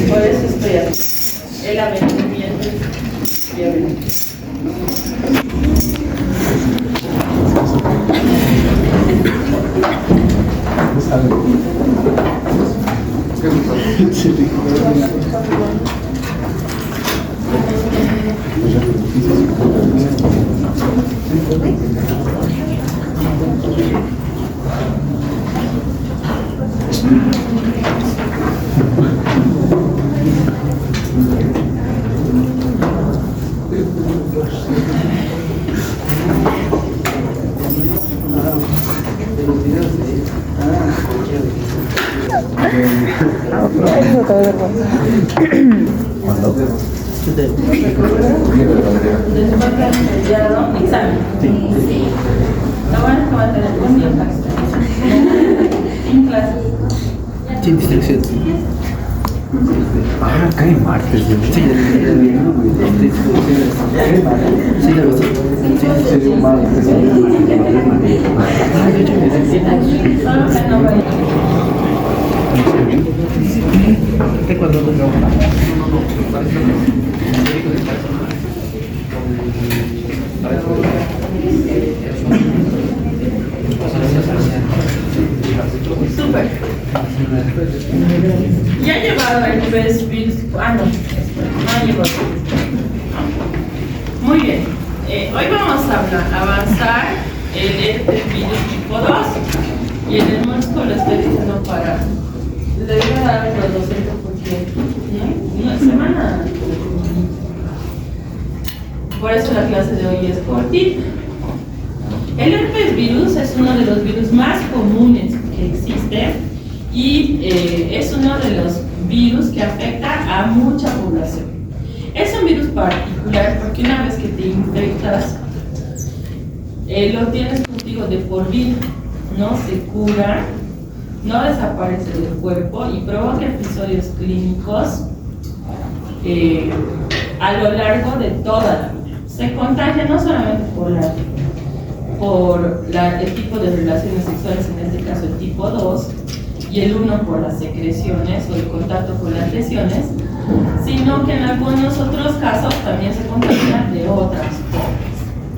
Por eso estoy aquí. El aventamiento y examen. Sí. Lo bueno es que va a tener un día en clase. Sin distracción. Ah, cae martes, ¿no? Sí, sí, la verdad. Solo que no vaya. ¿De cuándo nos vamos? Súper. Ya llevaron el herpes virus. No ha llevado. Muy bien. Hoy vamos a avanzar el herpes virus tipo 2 y el hermosco lo estoy diciendo para. Le voy a dar a los docentes porque una semana. Por eso la clase de hoy es cortita. El herpes virus es uno de los virus más comunes que existen y es uno de los virus que afecta a mucha población. Es un virus particular porque una vez que te infectas, lo tienes contigo de por vida, no se cura, no desaparece del cuerpo y provoca episodios clínicos a lo largo de toda la vida. Se contagia no solamente por el tipo de relaciones sexuales, en este caso el tipo 2, y el 1 por las secreciones o el contacto con las lesiones, sino que en algunos otros casos también se contagia de otras formas.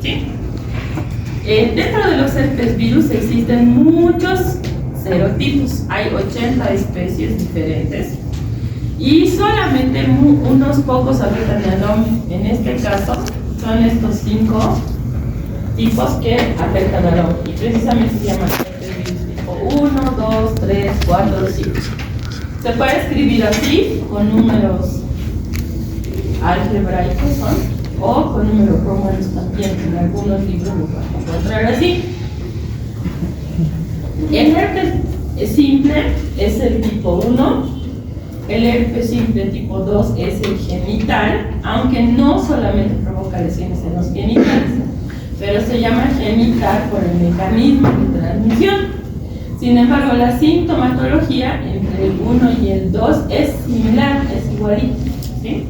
¿Sí? Dentro de los herpes virus existen muchos serotipos, hay 80 especies diferentes y solamente unos pocos afectan al hombre. En este caso son estos 5 tipos que afectan al hombre y precisamente se llaman herpes virus tipo 1, 2, 3, 4, 5. Se puede escribir así con números algebraicos o con números romanos también. En algunos libros lo van a encontrar así. El herpes simple es el tipo 1, el herpes simple tipo 2 es el genital, aunque no solamente provoca lesiones en los genitales, pero se llama genital por el mecanismo de transmisión. Sin embargo, la sintomatología entre el 1 y el 2 es similar, es igualito, ¿sí?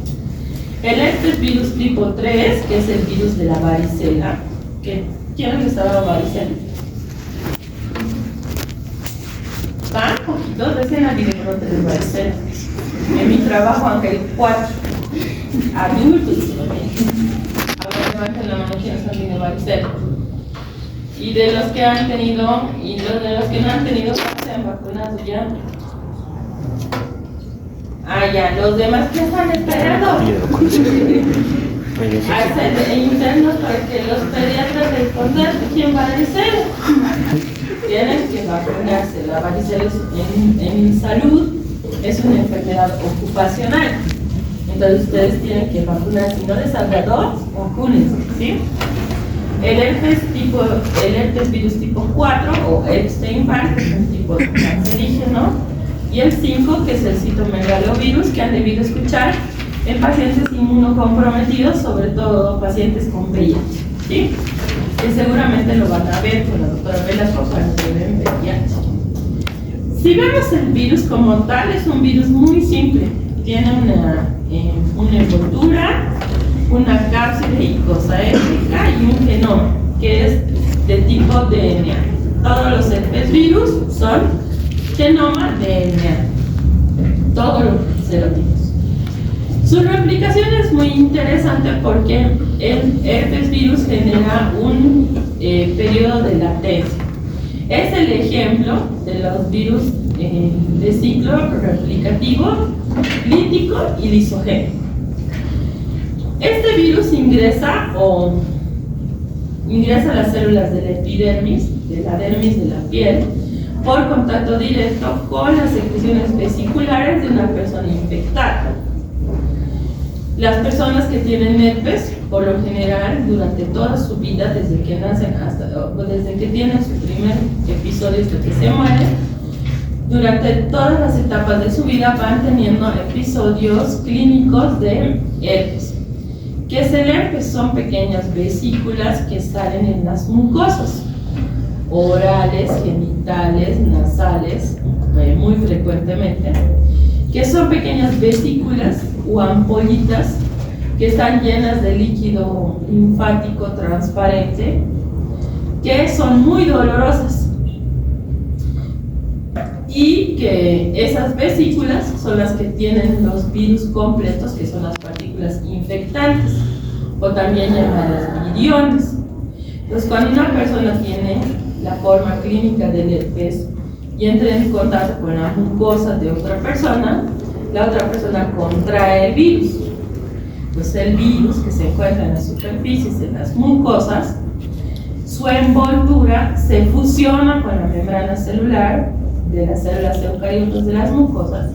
El herpes virus tipo 3, que es el virus de la varicela, ¿quién les ha dado varicela? ¿Van? Poquitos, recién a brote de varicela. En mi trabajo, aunque hay 4 adultos solamente. Ahora levanten la mano quienes han tenido varicela. Y de los que han tenido, y de los que no han tenido, se han vacunado ya. Ya, los demás que están esperando. Hacen internos para que los pediatras les contesten varicela. Tienen que vacunarse. La varicela en salud es una enfermedad ocupacional. Entonces ustedes tienen que vacunarse. Si no les salga 2, vacúnense, ¿sí? El herpes virus tipo 4 o Epstein-Barr, que es un tipo cancerígeno, y el 5, que es el citomegalovirus, que han debido escuchar en pacientes inmunocomprometidos, sobre todo pacientes con VIH, ¿sí? Que seguramente lo van a ver con la doctora Velasco cuando tienen VIH. Si vemos el virus como tal, es un virus muy simple. Tiene una envoltura, una cápsula icosaédrica y un genoma, que es de tipo DNA. Todos los herpes virus son genoma DNA. todos los serovirus. Su replicación es muy interesante porque el herpes virus genera un periodo de latencia. Es el ejemplo de los virus de ciclo replicativo, lítico y lisogénico. Este virus ingresa a las células de la epidermis, de la dermis de la piel, por contacto directo con las secreciones vesiculares de una persona infectada. Las personas que tienen herpes, por lo general, durante toda su vida, desde que nacen desde que tienen su primer episodio hasta que se mueren, durante todas las etapas de su vida van teniendo episodios clínicos de herpes. ¿Qué es el herpes? Son pequeñas vesículas que salen en las mucosas orales, genitales, nasales, muy frecuentemente, que son pequeñas vesículas o ampollitas que están llenas de líquido linfático transparente, que son muy dolorosas, y que esas vesículas son las que tienen los virus completos, que son las partículas infectantes, o también llamadas viriones. Entonces, cuando una persona tiene la forma clínica del herpes y entra en contacto con la mucosa de otra persona, la otra persona contrae el virus. Pues el virus que se encuentra en las superficies, en las mucosas, su envoltura se fusiona con la membrana celular de las células eucariotas de las mucosas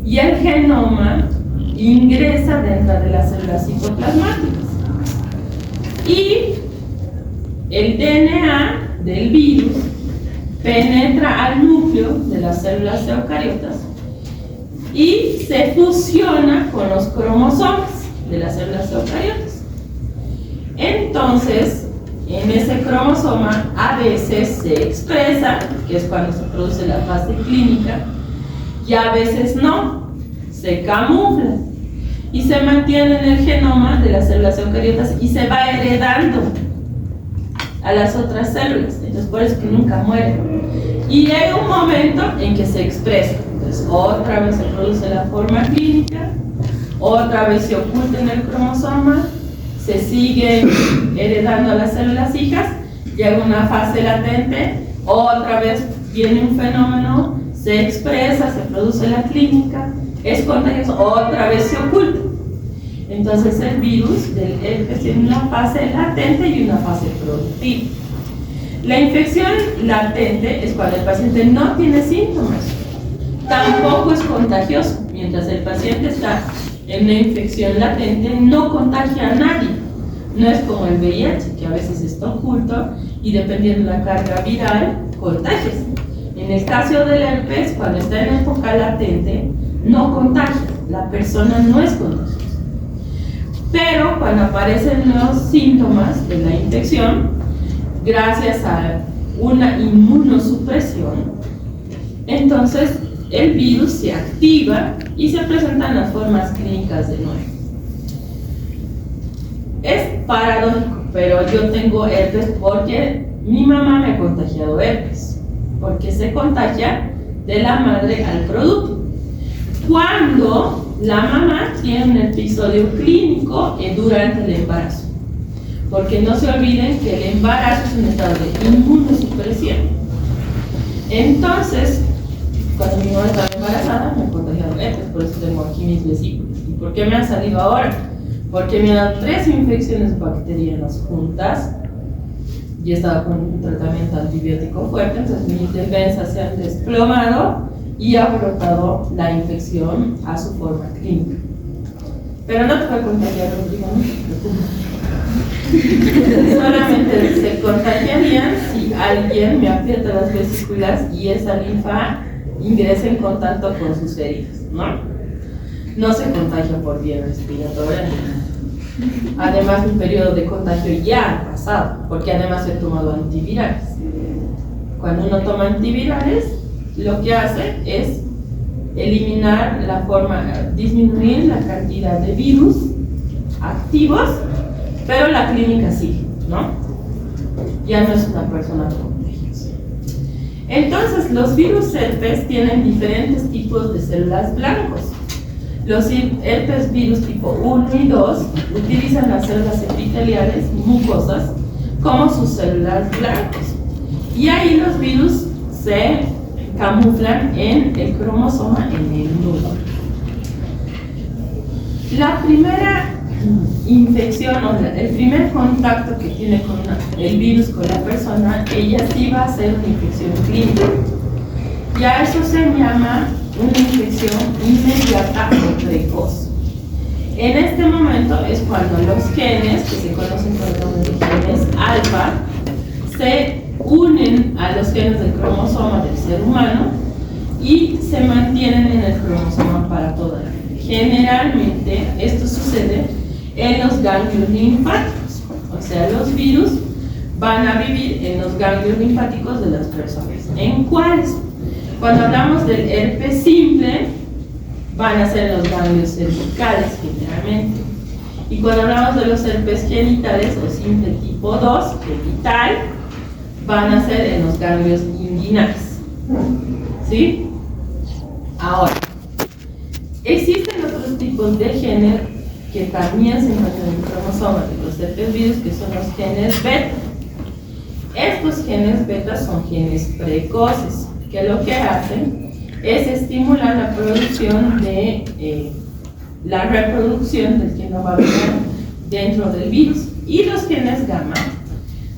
y el genoma ingresa dentro de las células citoplasmáticas. Y el DNA del virus penetra al núcleo de las células eucariotas y se fusiona con los cromosomas de las células eucariotas. Entonces, en ese cromosoma a veces se expresa, que es cuando se produce la fase clínica, y a veces no, se camufla y se mantiene en el genoma de las células eucariotas y se va heredando a las otras células. Entonces, por eso que nunca muere. Y llega un momento en que se expresa. Entonces, otra vez se produce la forma clínica, otra vez se oculta en el cromosoma, se sigue heredando a las células hijas, llega una fase latente, otra vez viene un fenómeno, se expresa, se produce la clínica, es contagioso, otra vez se oculta. Entonces el virus del herpes tiene una fase latente y una fase productiva. La infección latente es cuando el paciente no tiene síntomas, tampoco es contagioso. Mientras el paciente está en una infección latente, no contagia a nadie. No es como el VIH, que a veces está oculto y dependiendo de la carga viral, contagias. En el caso del herpes, cuando está en época latente, no contagia, la persona no es contagiosa. Pero cuando aparecen los síntomas de la infección, gracias a una inmunosupresión, entonces el virus se activa y se presentan las formas clínicas de nuevo. Es paradójico, pero yo tengo herpes porque mi mamá me ha contagiado herpes, porque se contagia de la madre al producto. Cuando la mamá tiene un episodio clínico durante el embarazo, porque no se olviden que el embarazo es un estado de inmunosupresión. Entonces, cuando mi mamá estaba embarazada, me ha contagiado herpes, por eso tengo aquí mis vesículas. ¿Y por qué me han salido ahora? Porque me han dado 3 infecciones bacterianas juntas y he estado con un tratamiento antibiótico fuerte, entonces mis defensas se han desplomado y ha brotado la infección a su forma clínica. Pero no te va a contagiar, Rodrigo, no. Solamente se contagiarían si alguien me aprieta las vesículas y esa linfa ingresa en contacto con sus heridas, ¿no? No se contagia por vía respiratoria. Además, un periodo de contagio ya ha pasado, porque además he tomado antivirales. Cuando uno toma antivirales, lo que hace es eliminar la forma, disminuir la cantidad de virus activos, pero la clínica sigue, ¿no? Ya no es una persona contagiosa. Entonces, los virus herpes tienen diferentes tipos de células blancos. Los herpes virus tipo 1 y 2 utilizan las células epiteliales mucosas como sus células blancas. Y ahí los virus se camuflan en el cromosoma, en el nudo. La primera infección o el primer contacto que tiene con el virus con la persona, ella sí va a ser una infección clínica. Y a eso se llama una infección inmediata o precoz. En este momento es cuando los genes, que se conocen por el nombre de genes alfa, se unen a los genes del cromosoma del ser humano y se mantienen en el cromosoma para toda la vida. Generalmente esto sucede en los ganglios linfáticos, o sea, los virus van a vivir en los ganglios linfáticos de las personas. ¿En cuáles? Cuando hablamos del herpes simple, van a ser los ganglios cervicales generalmente. Y cuando hablamos de los herpes genitales o simple tipo 2, genital, van a ser en los ganglios inguinales. ¿Sí? Ahora, existen otros tipos de genes que también se encuentran en el cromosoma de los herpes virus, que son los genes beta. Estos genes beta son genes precoces, que lo que hacen es estimular la producción de la reproducción del genoma viral dentro del virus. Y los genes gamma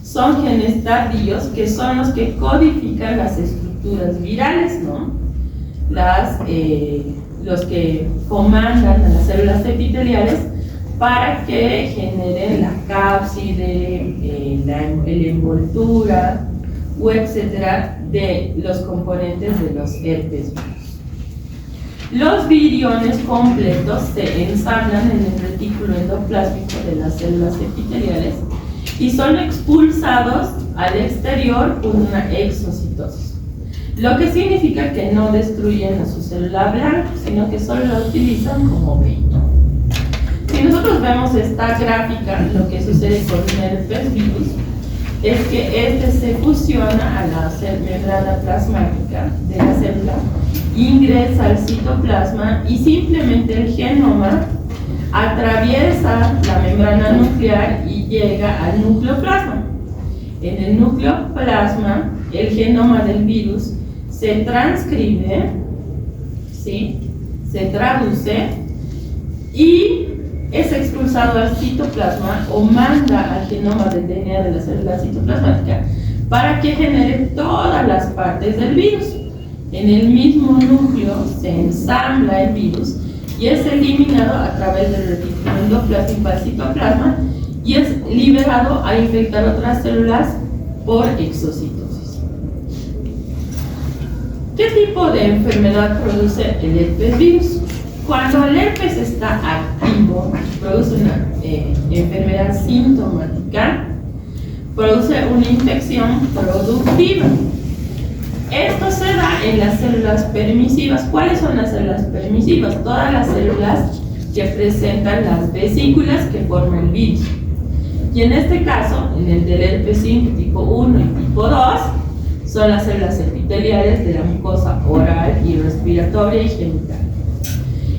son genes tardíos, que son los que codifican las estructuras virales, ¿no? Los que comandan a las células epiteliales para que generen la cápside, la envoltura, o etcétera, de los componentes de los herpes virus. Los viriones completos se ensamblan en el retículo endoplásmico de las células epiteliales y son expulsados al exterior por una exocitosis, lo que significa que no destruyen a su célula blanca, sino que solo la utilizan como vehículo. Si nosotros vemos esta gráfica, lo que sucede con un herpes virus es que este se fusiona a la membrana plasmática de la célula, ingresa al citoplasma y simplemente el genoma atraviesa la membrana nuclear y llega al nucleoplasma. En el nucleoplasma, el genoma del virus se transcribe, ¿sí? Se traduce y es expulsado al citoplasma o manda al genoma del DNA de la célula citoplasmática para que genere todas las partes del virus. En el mismo núcleo se ensambla el virus y es eliminado a través del retículo endoplásmico al citoplasma y es liberado a infectar otras células por exocitosis. ¿Qué tipo de enfermedad produce el herpes virus? Cuando el herpes está activo, produce una enfermedad sintomática, produce una infección productiva. Esto se da en las células permisivas. ¿Cuáles son las células permisivas? Todas las células que presentan las vesículas que forman el virus. Y en este caso, en el del herpes simple tipo 1 y tipo 2, son las células epiteliales de la mucosa oral y respiratoria y genital.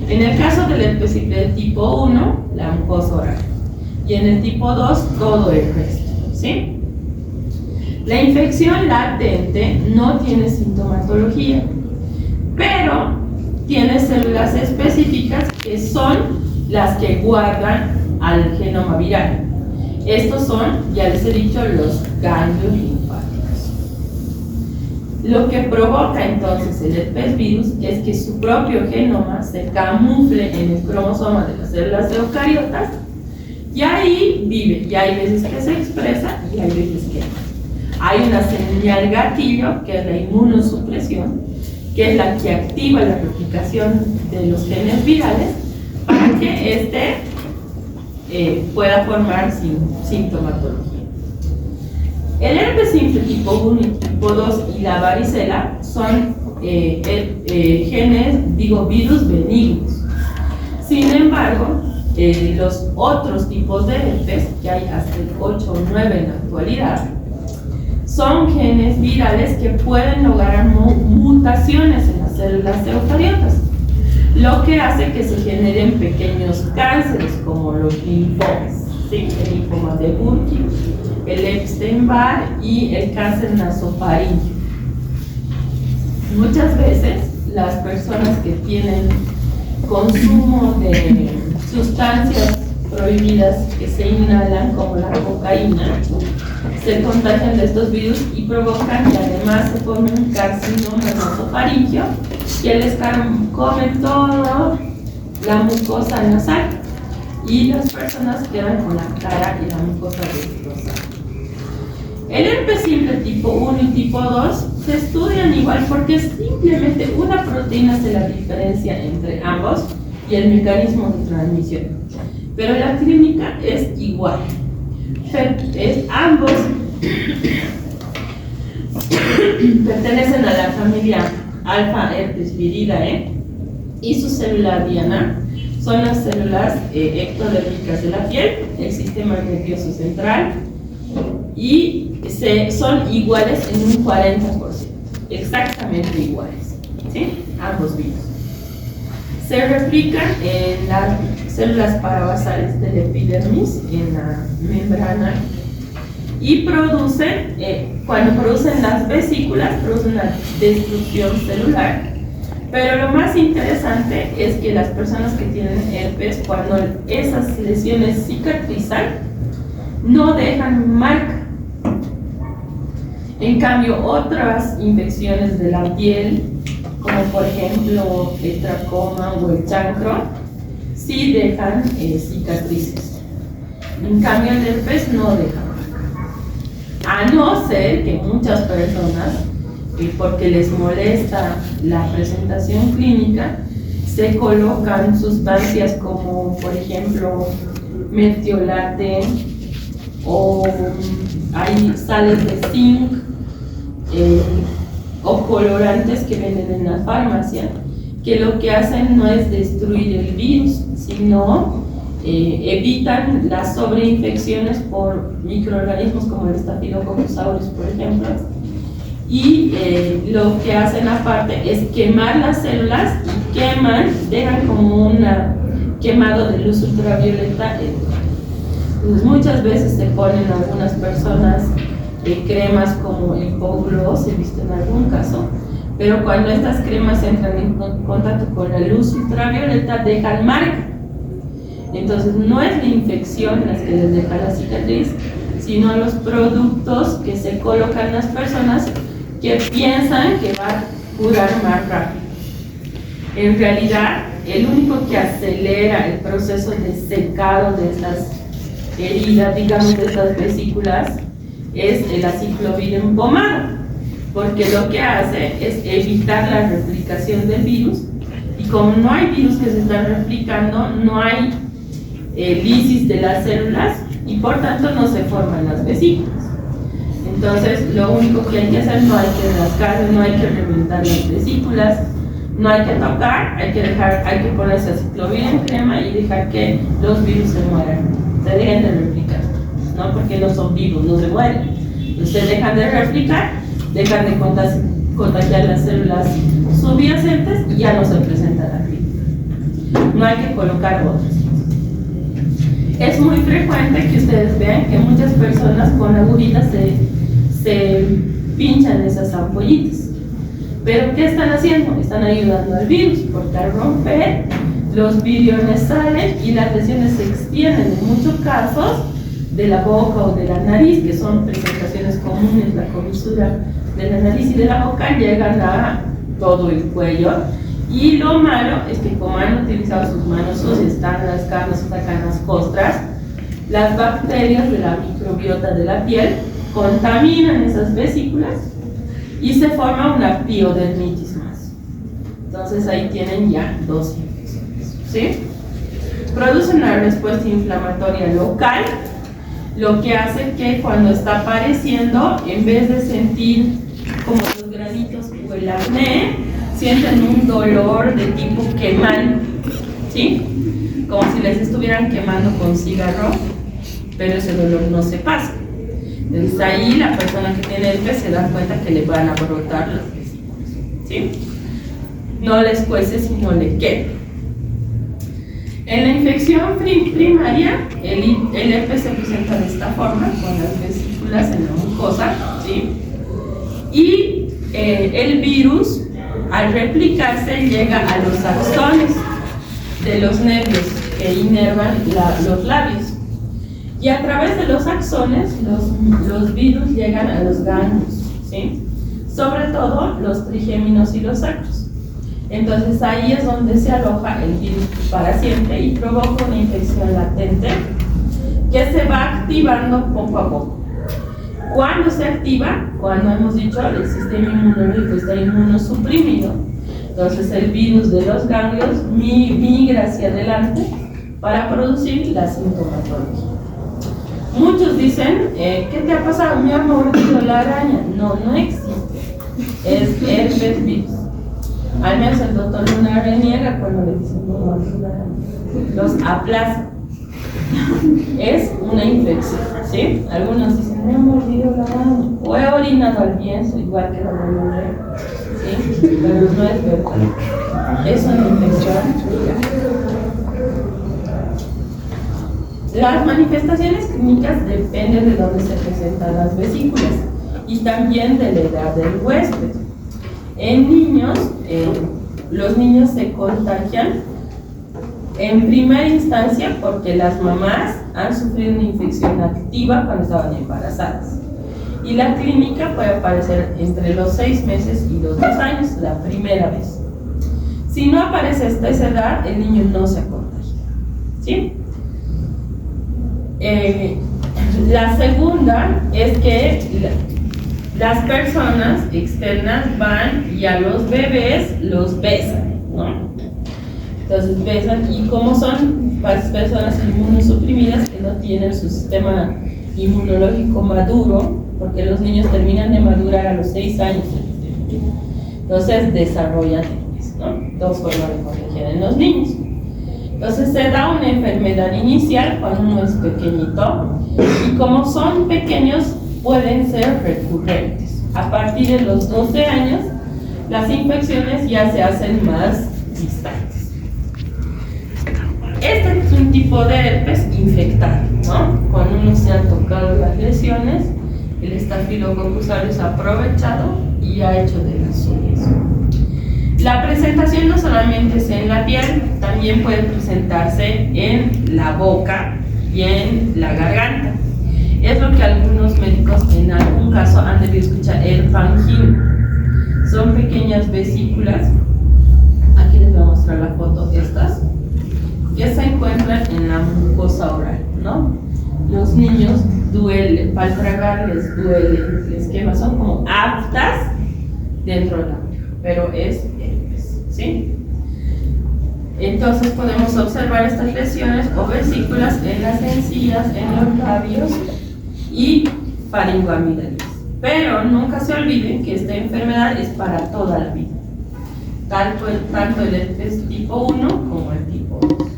En el caso del herpes simple tipo 1, la mucosa oral. Y en el tipo 2, todo el resto. ¿Sí? La infección latente no tiene sintomatología, pero tiene células específicas que son las que guardan al genoma viral. Estos son, ya les he dicho, los ganglios linfáticos. Lo que provoca entonces el herpes virus es que su propio genoma se camufle en el cromosoma de las células eucariotas y ahí vive, y hay veces que se expresa y hay veces que no. Hay una señal gatillo, que es la inmunosupresión, que es la que activa la replicación de los genes virales para que éste pueda formar sintomatología. El herpes simple tipo 1 y tipo 2 y la varicela son virus benignos. Sin embargo, los otros tipos de herpes, que hay hasta el 8 o 9 en la actualidad, son genes virales que pueden lograr mutaciones en las células eucariotas, lo que hace que se generen pequeños cánceres como los linfomas, ¿sí? El linfoma de Burkitt, el Epstein-Barr y el cáncer nasofaríngeo. Muchas veces las personas que tienen consumo de sustancias prohibidas que se inhalan, como la cocaína, se contagian de estos virus y provocan y además se forman un carcinoma nasofaríngeo que les come toda la mucosa nasal y las personas quedan con la cara y la mucosa destrozada. El herpes simple tipo 1 y tipo 2 se estudian igual porque simplemente una proteína hace la diferencia entre ambos y el mecanismo de transmisión. Pero la clínica es igual. Ambos pertenecen a la familia alfa herpes viridae y su célula diana son las células ectodérmicas de la piel, el sistema nervioso central, y son iguales en un 40%, exactamente iguales, ¿sí? Ambos virus. Se replican en las células parabasales del epidermis, en la membrana, y producen, cuando producen las vesículas, producen la destrucción celular. Pero lo más interesante es que las personas que tienen herpes, cuando esas lesiones cicatrizan, no dejan marca. En cambio, otras infecciones de la piel, como por ejemplo el tracoma o el chancro, sí dejan cicatrices. En cambio, el herpes no deja marca. A no ser que muchas personas, porque les molesta la presentación clínica, se colocan sustancias como por ejemplo metiolate o hay sales de zinc o colorantes que venden en la farmacia, que lo que hacen no es destruir el virus, sino evitan las sobreinfecciones por microorganismos como el Staphylococcus aureus, por ejemplo. Y lo que hacen aparte es quemar las células y dejan como un quemado de luz ultravioleta. Entonces, muchas veces se ponen algunas personas cremas como el Hipogloss, he visto en algún caso, pero cuando estas cremas entran en contacto con la luz ultravioleta dejan marca. Entonces no es la infección las que les deja la cicatriz, sino los productos que se colocan las personas que piensan que va a curar más rápido. En realidad, el único que acelera el proceso de secado de estas heridas, digamos de estas vesículas, es el aciclovir en pomada, porque lo que hace es evitar la replicación del virus, y como no hay virus que se están replicando, no hay lisis de las células y por tanto no se forman las vesículas. Entonces lo único que hay que hacer, no hay que rascar, no hay que reventar las vesículas, no hay que tocar, hay que ponerse aciclovir en crema y dejar que los virus se mueran, se dejen de replicar, ¿no? Porque no son vivos, no se mueren. Entonces dejan de replicar, dejan de contagiar las células subyacentes y ya no se presenta la clínica. No hay que colocar otras. Es muy frecuente que ustedes vean que muchas personas con agujitas se pinchan esas ampollitas. ¿Pero qué están haciendo? Están ayudando al virus, porque al romper los viriones salen y las lesiones se extienden en muchos casos de la boca o de la nariz, que son presentaciones comunes, la comisura de la nariz y de la boca, llegan a todo el cuello. Y lo malo es que como han utilizado sus manos sucias, están las carnes, sacan las costras, las bacterias de la microbiota de la piel contaminan esas vesículas y se forma una piodermitis más. Entonces ahí tienen ya dos infecciones, ¿sí? Producen una respuesta inflamatoria local, lo que hace que cuando está apareciendo, en vez de sentir como los granitos o el acné, sienten un dolor de tipo quemante, ¿sí? Como si les estuvieran quemando con cigarro, pero ese dolor no se pasa. Entonces ahí la persona que tiene herpes se da cuenta que le van a brotar las vesículas, ¿sí? No les cuece, sino le quema. En la infección primaria, el herpes se presenta de esta forma, con las vesículas en la mucosa, ¿sí? Y el virus, al replicarse, llega a los axones de los nervios que inervan los labios. Y a través de los axones, los virus llegan a los ganglios, ¿sí? Sobre todo los trigéminos y los sacros. Entonces ahí es donde se aloja el virus para siempre y provoca una infección latente que se va activando poco a poco. ¿Cuándo se activa? Cuando hemos dicho el sistema inmunológico está inmunosuprimido. Entonces el virus de los ganglios migra hacia adelante para producir la sintomatología. Muchos dicen, ¿qué te ha pasado? Me ha mordido la araña. No, no existe. Es herpes virus. Al menos el doctor Luna reniega cuando le dicen no mordió la araña. Los aplaza. Es una infección, ¿sí? Algunos dicen, me ha mordido la araña. O he orinado al pienso, igual que la gonorrea, ¿sí? Pero no es verdad. Es una infección. Las manifestaciones clínicas dependen de dónde se presentan las vesículas y también de la edad del huésped. En niños, los niños se contagian en primera instancia porque las mamás han sufrido una infección activa cuando estaban embarazadas. Y la clínica puede aparecer entre los 6 meses y los 2 años, la primera vez. Si no aparece hasta esa edad, el niño no se contagia, ¿sí? La segunda es que las personas externas van y a los bebés los besan, ¿no? Entonces besan, y como son personas inmunosuprimidas que no tienen su sistema inmunológico maduro, porque los niños terminan de madurar a los 6 años, entonces desarrollan herpes, ¿no? 2 formas de contagiar en los niños. Entonces se da una enfermedad inicial cuando uno es pequeñito, y como son pequeños pueden ser recurrentes. A partir de los 12 años las infecciones ya se hacen más distantes. Este es un tipo de herpes infectado, ¿no? Cuando uno se ha tocado las lesiones, el Staphylococcus aureus ha aprovechado y ha hecho de las suyas. La presentación no solamente es en la piel, también puede presentarse en la boca y en la garganta. Es lo que algunos médicos en algún caso han debido escuchar, el fangino. Son pequeñas vesículas, aquí les voy a mostrar la foto, estas, que se encuentran en la mucosa oral, ¿no? Los niños duelen, para tragar les duele, les quema, son como aftas dentro de la boca, pero es herpes, ¿sí? Entonces podemos observar estas lesiones o vesículas en las encías, en los labios y faringoamidales. Pero nunca se olviden que esta enfermedad es para toda la vida, tanto el herpes tipo 1 como el tipo 2.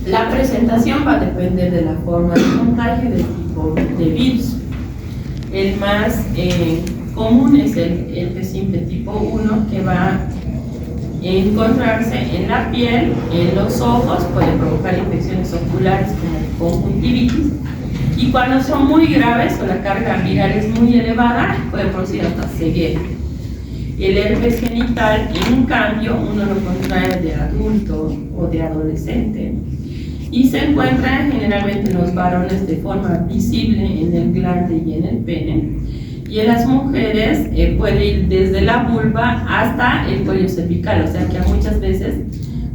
La presentación va a depender de la forma de contagio y del tipo de virus. El más común es el herpes simple tipo 1, que va a encontrarse en la piel, en los ojos, puede provocar infecciones oculares como conjuntivitis, y cuando son muy graves o la carga viral es muy elevada, puede producir hasta ceguera. El herpes genital, en cambio, uno lo contrae de adulto o de adolescente y se encuentra generalmente en los varones de forma visible en el glande y en el pene, y en las mujeres puede ir desde la vulva hasta el cuello cervical, o sea que muchas veces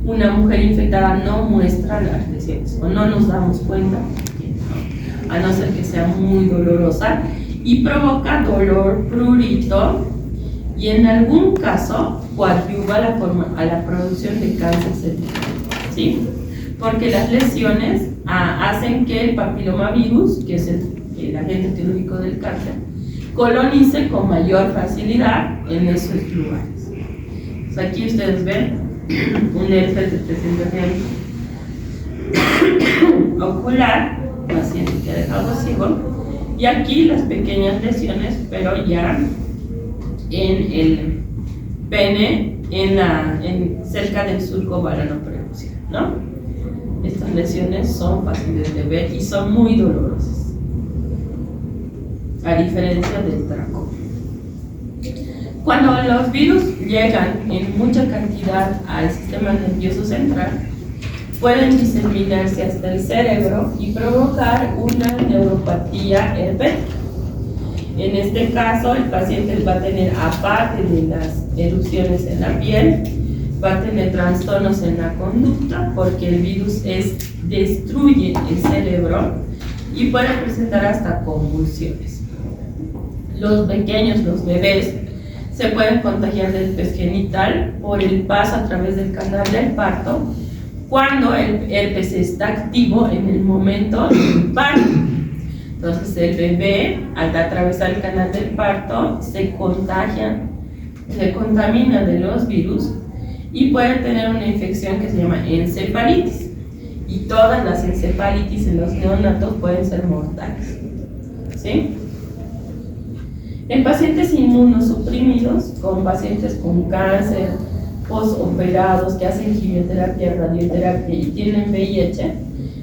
una mujer infectada no muestra las lesiones o no nos damos cuenta, a no ser que sea muy dolorosa, y provoca dolor, prurito, y en algún caso coadyuva a la producción de cáncer cervical, ¿sí? Porque las lesiones hacen que el papilomavirus, que es el agente etiológico del cáncer, colonice con mayor facilidad en esos lugares. Pues aquí ustedes ven un herpes de presentación ocular paciente que ha dejado ciego. Y aquí las pequeñas lesiones, pero ya en el pene, cerca del surco varano-prepucial, ¿no? Estas lesiones son fáciles de ver y son muy dolorosas, a diferencia del tracoma. Cuando los virus llegan en mucha cantidad al sistema nervioso central, pueden diseminarse hasta el cerebro y provocar una neuropatía herpética. En este caso, el paciente va a tener, aparte de las erupciones en la piel, va a tener trastornos en la conducta porque el virus destruye el cerebro y puede presentar hasta convulsiones. Los pequeños, los bebés, se pueden contagiar del herpes genital por el paso a través del canal del parto cuando el herpes está activo en el momento del parto. Entonces el bebé, al atravesar el canal del parto, se contamina de los virus y puede tener una infección que se llama encefalitis. Y todas las encefalitis en los neonatos pueden ser mortales, ¿sí? En pacientes inmunosuprimidos, con pacientes con cáncer, postoperados, que hacen quimioterapia, radioterapia y tienen VIH,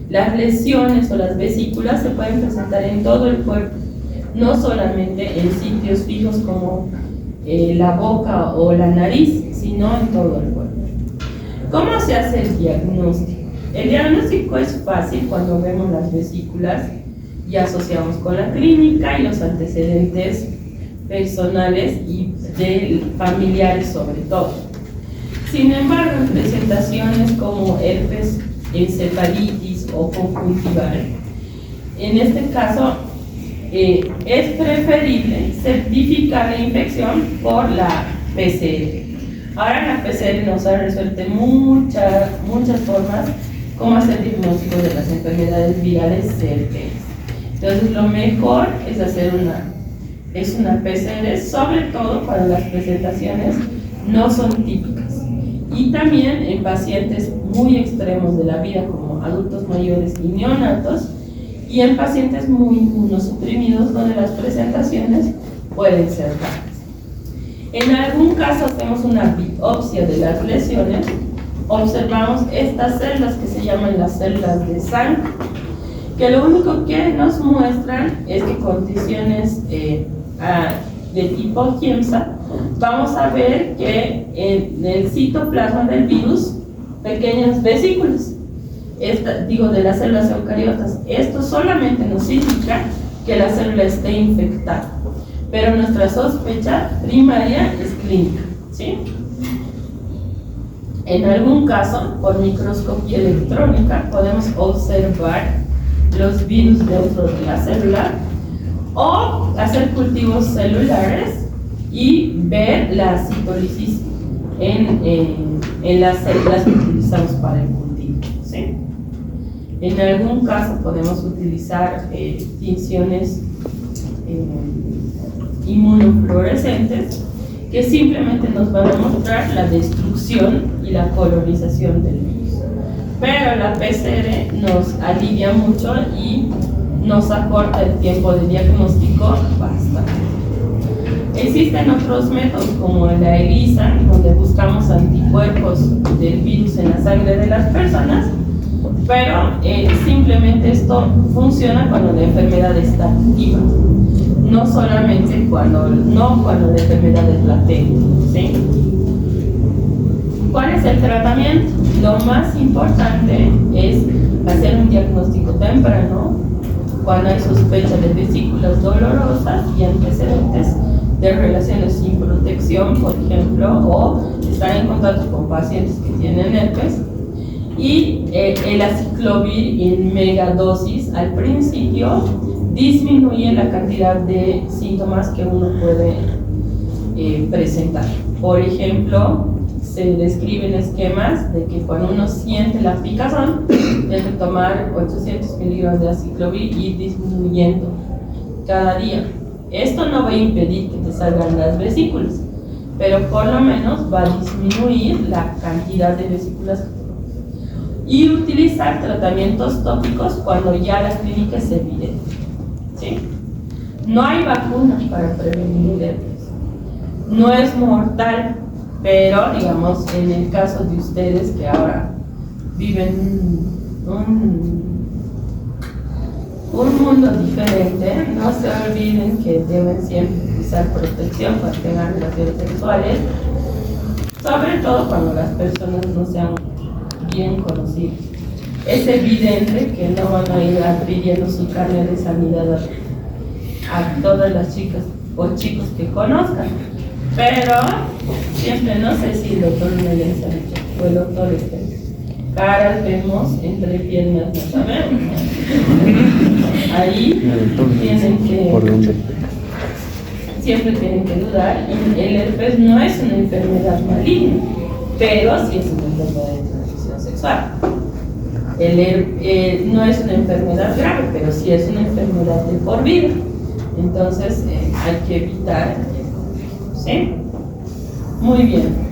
las lesiones o las vesículas se pueden presentar en todo el cuerpo, no solamente en sitios fijos como la boca o la nariz, sino en todo el cuerpo. ¿Cómo se hace el diagnóstico? El diagnóstico es fácil cuando vemos las vesículas y asociamos con la clínica y los antecedentes personales y de familiares sobre todo. Sin embargo, en presentaciones como herpes, encefalitis o conjuntival, en este caso es preferible certificar la infección por la PCR. Ahora la PCR nos ha resuelto muchas formas como hacer diagnóstico de las enfermedades virales certeras. Entonces lo mejor es hacer una PCR, sobre todo para las presentaciones no son típicas. Y también en pacientes muy extremos de la vida como adultos mayores y neonatos, y en pacientes muy inmunosuprimidos donde las presentaciones pueden ser raras. En algún caso hacemos una biopsia de las lesiones, observamos estas células que se llaman las células de sangre, que lo único que nos muestran es que condiciones de tipo Giemsa, vamos a ver que en el citoplasma del virus, pequeñas vesículas, de las células eucariotas. Esto solamente nos indica que la célula esté infectada, pero nuestra sospecha primaria es clínica, ¿sí? En algún caso, por microscopía electrónica, podemos observar los virus dentro de la célula o hacer cultivos celulares y ver la citólisis en las células que utilizamos para el cultivo, ¿sí? En algún caso podemos utilizar tinciones inmunofluorescentes que simplemente nos van a mostrar la destrucción y la colonización del virus. Pero la PCR nos alivia mucho y nos acorta el tiempo de diagnóstico bastante. Existen otros métodos como la ELISA, donde buscamos anticuerpos del virus en la sangre de las personas, pero simplemente esto funciona cuando la enfermedad está activa, no solamente cuando la enfermedad es latente, ¿sí? ¿Cuál es el tratamiento? Lo más importante es hacer un diagnóstico temprano cuando hay sospecha de vesículas dolorosas y antecedentes de relaciones sin protección, por ejemplo, o estar en contacto con pacientes que tienen herpes. Y el aciclovir en megadosis al principio disminuye la cantidad de síntomas que uno puede presentar. Por ejemplo, se describen esquemas de que cuando uno siente la picazón, debe tomar 800 miligramos de aciclovir y ir disminuyendo cada día. Esto no va a impedir que te salgan las vesículas, pero por lo menos va a disminuir la cantidad de vesículas. y utilizar tratamientos tópicos cuando ya la clínica es evidente, ¿sí? No hay vacuna para prevenir el herpes, no es mortal, pero digamos en el caso de ustedes que ahora viven un mundo diferente, no se olviden que deben siempre usar protección cuando tengan relaciones sexuales, sobre todo cuando las personas no sean bien conocidas. Es evidente que no van a ir pidiendo su carnet de sanidad a todas las chicas o chicos que conozcan, pero siempre, no sé si el doctor me les ha dicho o el doctor caras vemos, entre piernas no sabemos. Ahí tienen que, siempre tienen que dudar. Y el herpes no es una enfermedad maligna, pero sí es una enfermedad de transmisión sexual. No es una enfermedad grave, pero sí es una enfermedad de por vida. Entonces hay que evitar, ¿sí? Muy bien.